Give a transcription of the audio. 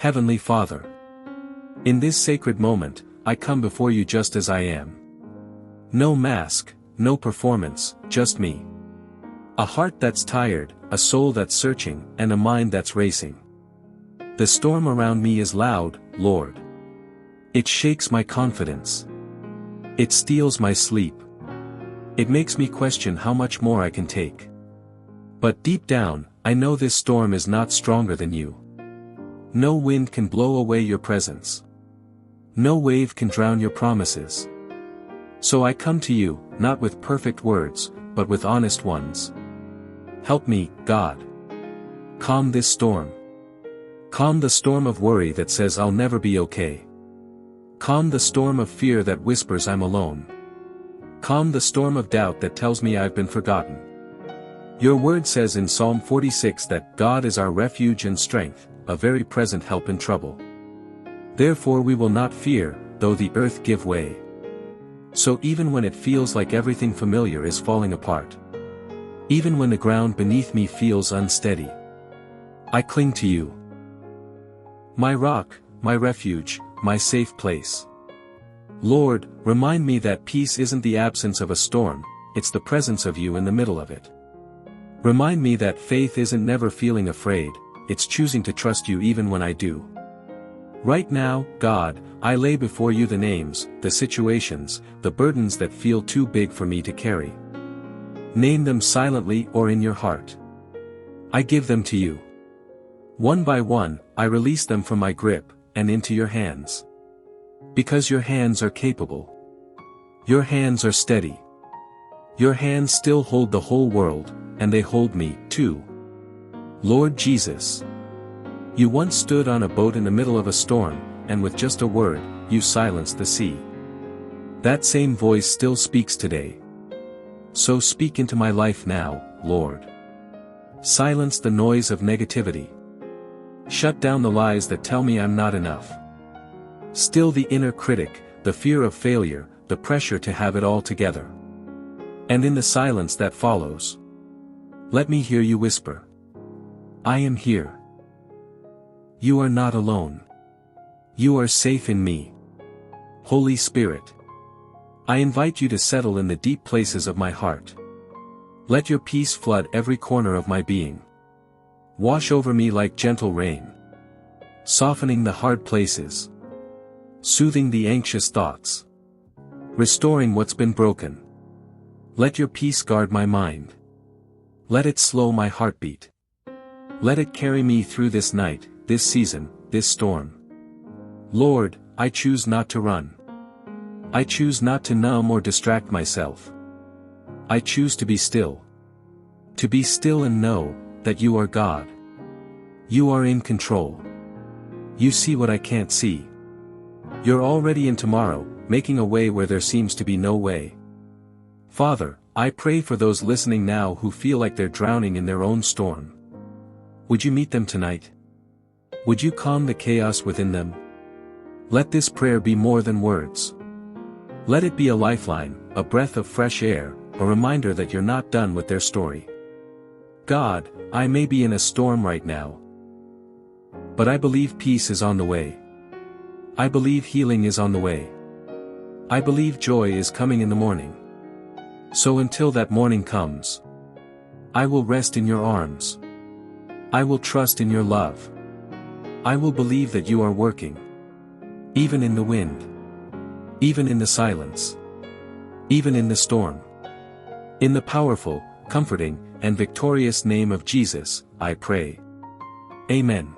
Heavenly Father, in this sacred moment, I come before you just as I am. No mask, no performance, just me. A heart that's tired, a soul that's searching, and a mind that's racing. The storm around me is loud, Lord. It shakes my confidence. It steals my sleep. It makes me question how much more I can take. But deep down, I know this storm is not stronger than you. No wind can blow away your presence. No wave can drown your promises. So I come to you, not with perfect words, but with honest ones. Help me, God. Calm this storm. Calm the storm of worry that says I'll never be okay. Calm the storm of fear that whispers I'm alone. Calm the storm of doubt that tells me I've been forgotten. Your word says in Psalm 46 that God is our refuge and strength, a very present help in trouble. Therefore we will not fear, though the earth give way. So even when it feels like everything familiar is falling apart, even when the ground beneath me feels unsteady, I cling to you. My rock, my refuge, my safe place. Lord, remind me that peace isn't the absence of a storm, it's the presence of you in the middle of it. Remind me that faith isn't never feeling afraid, it's choosing to trust you even when I do. Right now, God, I lay before you the names, the situations, the burdens that feel too big for me to carry. Name them silently or in your heart. I give them to you. One by one, I release them from my grip, and into your hands. Because your hands are capable. Your hands are steady. Your hands still hold the whole world, and they hold me, too. Lord Jesus. You once stood on a boat in the middle of a storm, and with just a word, you silenced the sea. That same voice still speaks today. So speak into my life now, Lord. Silence the noise of negativity. Shut down the lies that tell me I'm not enough. Still the inner critic, the fear of failure, the pressure to have it all together. And in the silence that follows, let me hear you whisper. I am here. You are not alone. You are safe in me. Holy Spirit. I invite you to settle in the deep places of my heart. Let your peace flood every corner of my being. Wash over me like gentle rain. Softening the hard places. Soothing the anxious thoughts. Restoring what's been broken. Let your peace guard my mind. Let it slow my heartbeat. Let it carry me through this night, this season, this storm. Lord, I choose not to run. I choose not to numb or distract myself. I choose to be still. To be still and know that you are God. You are in control. You see what I can't see. You're already in tomorrow, making a way where there seems to be no way. Father, I pray for those listening now who feel like they're drowning in their own storm. Would you meet them tonight? Would you calm the chaos within them? Let this prayer be more than words. Let it be a lifeline, a breath of fresh air, a reminder that you're not done with their story. God, I may be in a storm right now, but I believe peace is on the way. I believe healing is on the way. I believe joy is coming in the morning. So until that morning comes, I will rest in your arms. I will trust in your love. I will believe that you are working. Even in the wind. Even in the silence. Even in the storm. In the powerful, comforting, and victorious name of Jesus, I pray. Amen.